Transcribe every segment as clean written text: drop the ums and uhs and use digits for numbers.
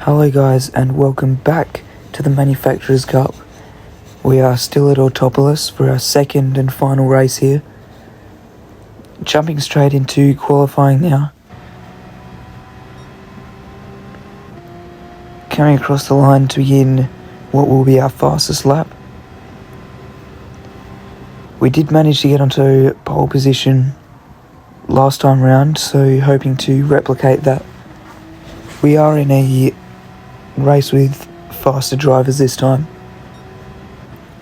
Hello guys, and welcome back to the Manufacturers Cup. We are still at Autopolis for our second and final race here. Jumping straight into qualifying now. Coming across the line to begin what will be our fastest lap. We did manage to get onto pole position last time round, so hoping to replicate that. We are in a race with faster drivers this time,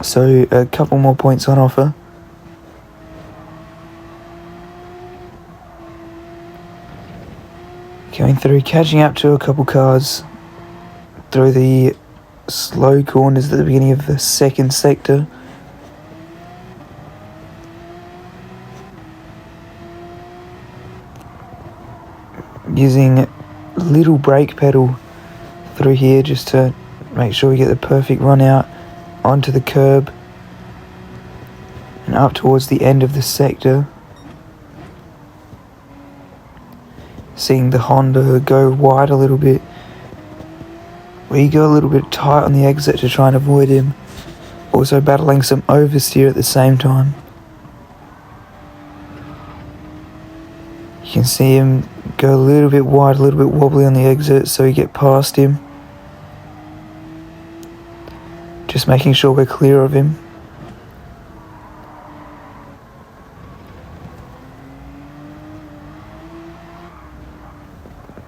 so a couple more points on offer. Going through, catching up to a couple cars through the slow corners at the beginning of the second sector. Using little brake pedal through here just to make sure we get the perfect run out onto the curb and up towards the end of the sector. Seeing the Honda go wide a little bit. We go a little bit tight on the exit to try and avoid him. Also battling some oversteer at the same time. You can see him go a little bit wide, a little bit wobbly on the exit, so we get past him. Just making sure we're clear of him.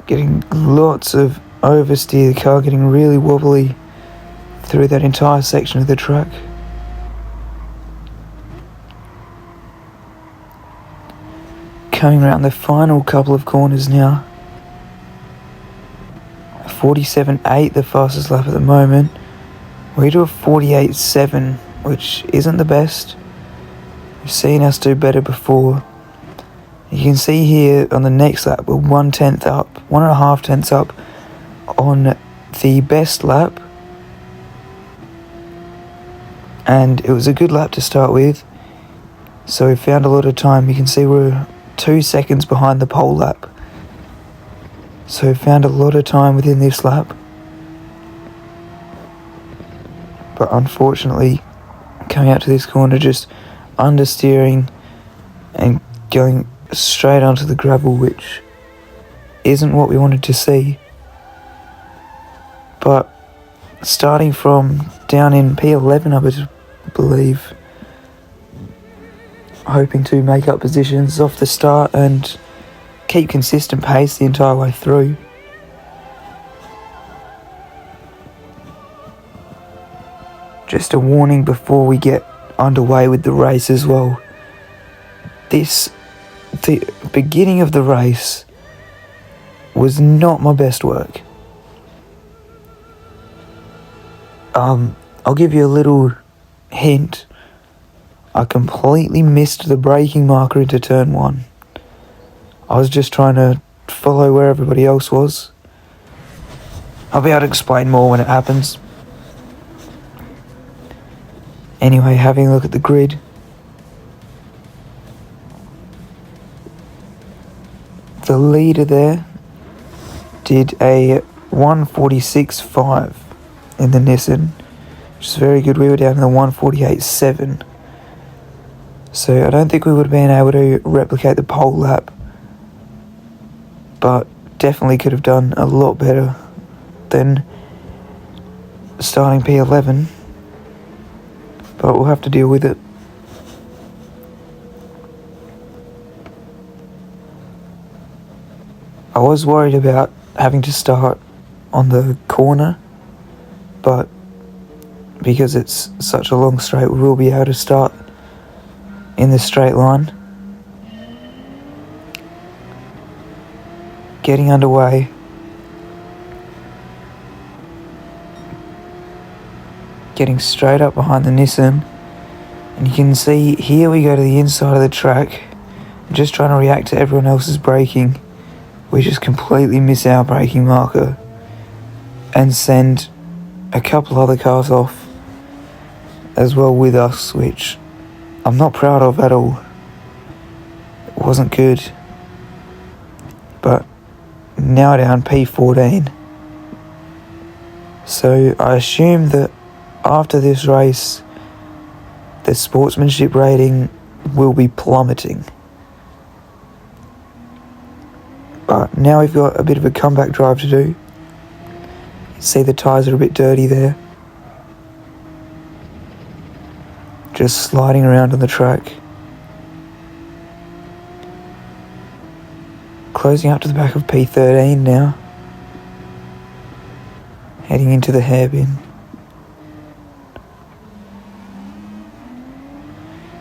Getting lots of oversteer, the car getting really wobbly through that entire section of the track. Coming around the final couple of corners now. 47.8, the fastest lap at the moment. We do a 48.7, which isn't the best. We've seen us do better before. You can see here on the next lap we're 1/10 up, 1.5 tenths up on the best lap. And it was a good lap to start with, so we found a lot of time. You can see we're 2 seconds behind the pole lap. So we found a lot of time within this lap. But unfortunately, coming out to this corner, just understeering and going straight onto the gravel, which isn't what we wanted to see. But starting from down in P11, I believe, hoping to make up positions off the start and keep consistent pace the entire way through. Just a warning before we get underway with the race as well. The beginning of the race was not my best work. I'll give you a little hint. I completely missed the braking marker into turn 1. I was just trying to follow where everybody else was. I'll be able to explain more when it happens. Anyway, having a look at the grid. The leader there did a 146.5 in the Nissan, which is very good. We were down in the 148.7. So I don't think we would have been able to replicate the pole lap, but definitely could have done a lot better than starting P11. But we'll have to deal with it. I was worried about having to start on the corner, but because it's such a long straight, we will be able to start in the straight line. Getting underway. Getting straight up behind the Nissan, and you can see here we go to the inside of the track. Just trying to react to everyone else's braking. We just completely miss our braking marker and send a couple other cars off as well with us, which I'm not proud of at all. It wasn't good. But now down P14. So I assume that after this race, the sportsmanship rating will be plummeting. But now we've got a bit of a comeback drive to do. See, the tyres are a bit dirty there. Just sliding around on the track. Closing up to the back of P13 now. Heading into the hairpin.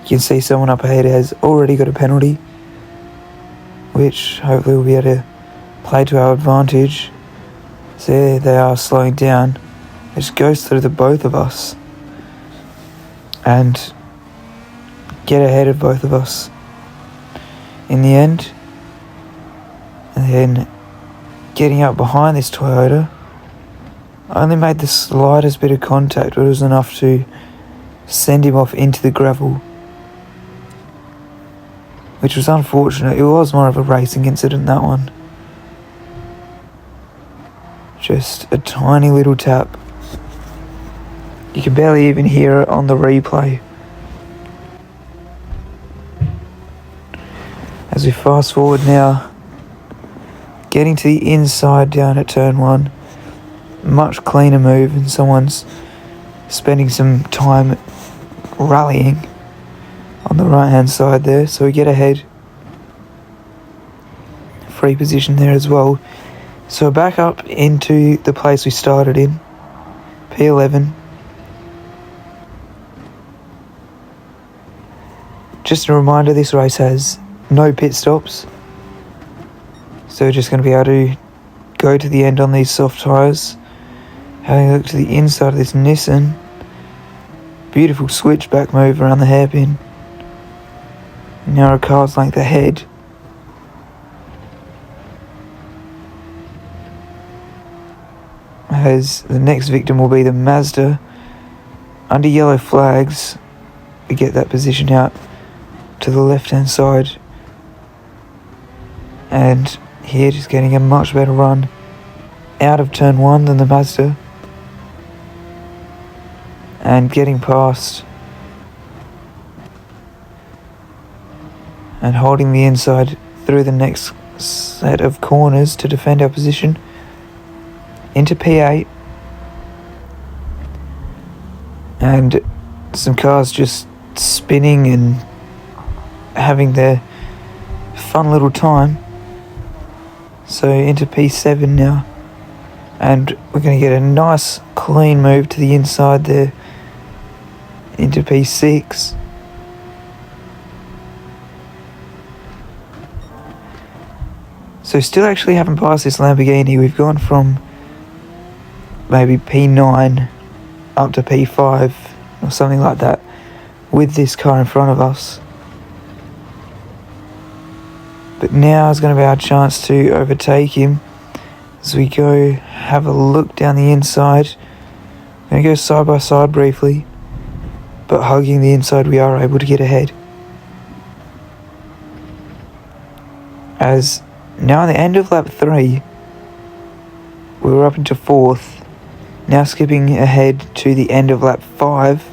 You can see someone up ahead has already got a penalty, which hopefully we'll be able to play to our advantage. So there they are slowing down. It just goes through the both of us and get ahead of both of us in the end. And then getting up behind this Toyota, I only made the slightest bit of contact, but it was enough to send him off into the gravel, which was unfortunate. It was more of a racing incident, that one. Just a tiny little tap. You can barely even hear it on the replay. As we fast forward now, getting to the inside down at turn 1. Much cleaner move, and someone's spending some time rallying on the right hand side there, so we get ahead. Free position there as well. So back up into the place we started in, P11. Just a reminder, this race has no pit stops, so we're just going to be able to go to the end on these soft tyres. Having a look to the inside of this Nissan, beautiful switchback move around the hairpin. Narrow car's length ahead. As the next victim will be the Mazda. Under yellow flags, we get that position out to the left hand side. And here just getting a much better run out of turn 1 than the Mazda. And getting past and holding the inside through the next set of corners to defend our position. Into P8. And some cars just spinning and having their fun little time. So into P7 now. And we're going to get a nice clean move to the inside there. Into P6. So still actually haven't passed this Lamborghini. We've gone from maybe P9 up to P5 or something like that with this car in front of us. But now is going to be our chance to overtake him as we go have a look down the inside. I'm going to go side by side briefly, but hugging the inside we are able to get ahead. As now at the end of lap 3, we were up into 4th. Now skipping ahead to the end of lap 5.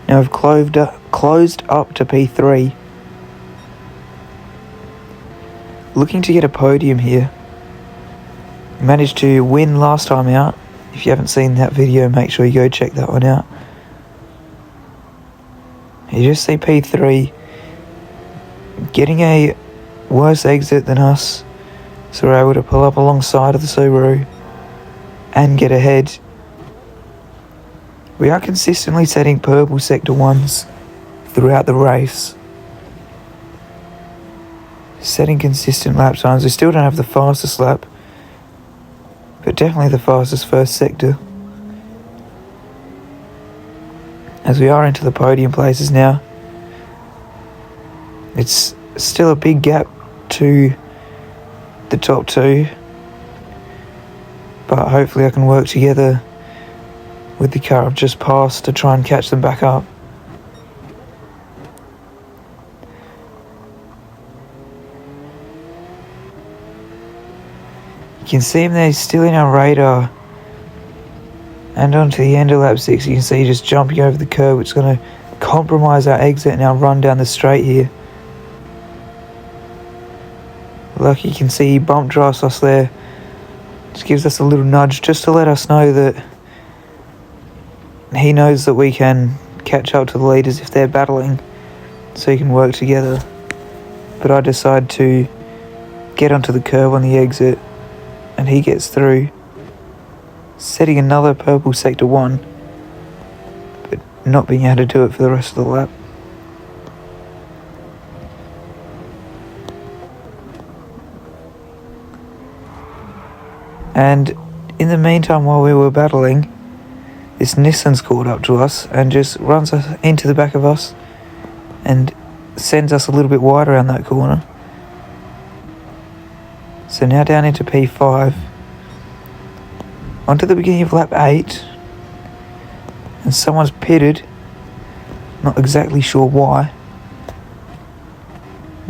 Now we've closed up to P3. Looking to get a podium here. Managed to win last time out. If you haven't seen that video, make sure you go check that one out. You just see P3 getting a worse exit than us, so we're able to pull up alongside of the Subaru and get ahead. We are consistently setting purple sector 1s throughout the race, setting consistent lap times. We still don't have the fastest lap, but definitely the fastest first sector. As we are into the podium places now, it's still a big gap to the top 2, but hopefully I can work together with the car I've just passed to try and catch them back up. You can see him there, he's still in our radar. And onto the end of lap 6, you can see just jumping over the curb, which is going to compromise our exit and our run down the straight here. Like you can see, he bump drives us there. Just gives us a little nudge just to let us know that he knows that we can catch up to the leaders if they're battling, so you can work together. But I decide to get onto the curb on the exit, and he gets through, setting another purple sector 1, but not being able to do it for the rest of the lap. And in the meantime, while we were battling, this Nissan's caught up to us and just runs us into the back of us and sends us a little bit wide around that corner. So now down into P5, onto the beginning of lap 8, and someone's pitted, not exactly sure why.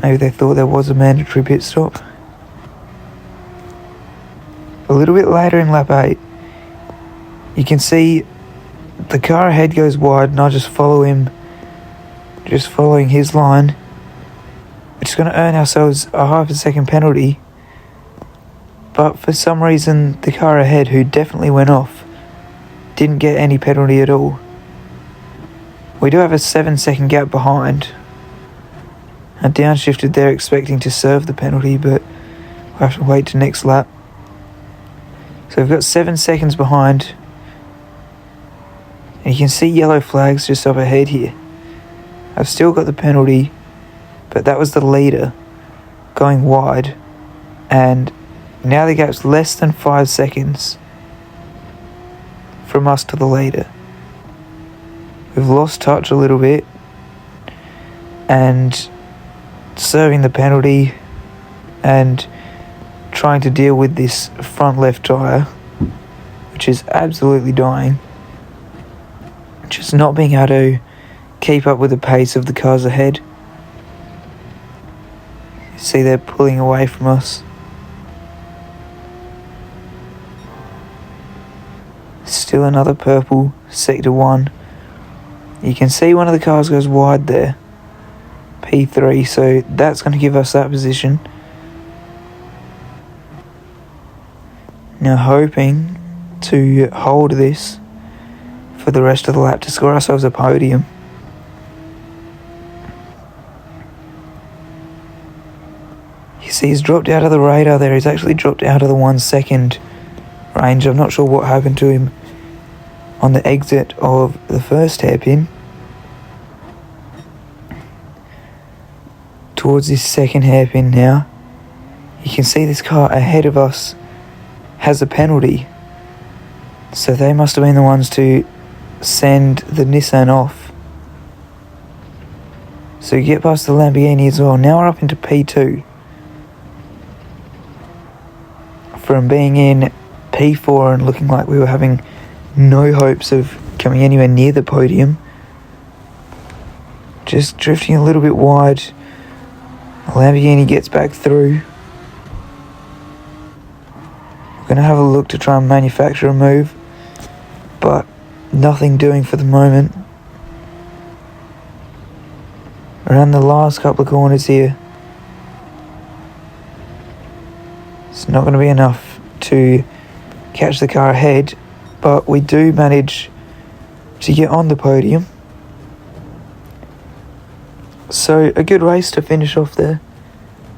Maybe they thought there was a mandatory pit stop. A little bit later in lap 8, you can see the car ahead goes wide and I just follow him, just following his line, which is going to earn ourselves a half a second penalty. But for some reason, the car ahead, who definitely went off, didn't get any penalty at all. We do have a 7-second gap behind. I downshifted there expecting to serve the penalty, but we'll have to wait to next lap. So we've got 7 seconds behind. And you can see yellow flags just up ahead here. I've still got the penalty, but that was the leader going wide. And now the gap's less than 5 seconds from us to the leader. We've lost touch a little bit, and serving the penalty and trying to deal with this front left tyre, which is absolutely dying. Just not being able to keep up with the pace of the cars ahead. You see they're pulling away from us. Still another purple, sector 1. You can see one of the cars goes wide there, P3, so that's going to give us that position. Now hoping to hold this for the rest of the lap to score ourselves a podium. You see he's dropped out of the radar there. He's actually dropped out of the 1 second range. I'm not sure what happened to him on the exit of the first hairpin. Towards this second hairpin now, you can see this car ahead of us has a penalty. So they must have been the ones to send the Nissan off. So you get past the Lamborghini as well. Now we're up into P2. From being in P4 and looking like we were having no hopes of coming anywhere near the podium, just drifting a little bit wide. The Lamborghini gets back through. We're going to have a look to try and manufacture a move, but nothing doing for the moment. Around the last couple of corners here, it's not going to be enough to catch the car ahead, but we do manage to get on the podium. So a good race to finish off there.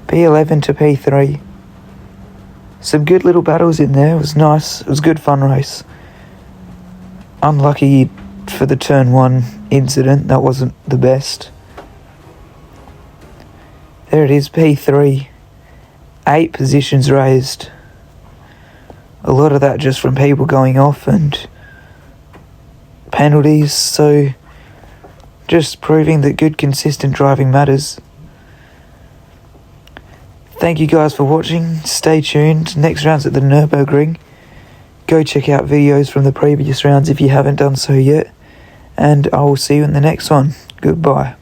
P11 to P3. Some good little battles in there. It was nice. It was a good fun race. Unlucky for the turn 1 incident. That wasn't the best. There it is, P3. 8 positions raised. A lot of that just from people going off and penalties, so just proving that good consistent driving matters. Thank you guys for watching. Stay tuned. Next round's at the Nürburgring. Go check out videos from the previous rounds if you haven't done so yet, and I will see you in the next one. Goodbye.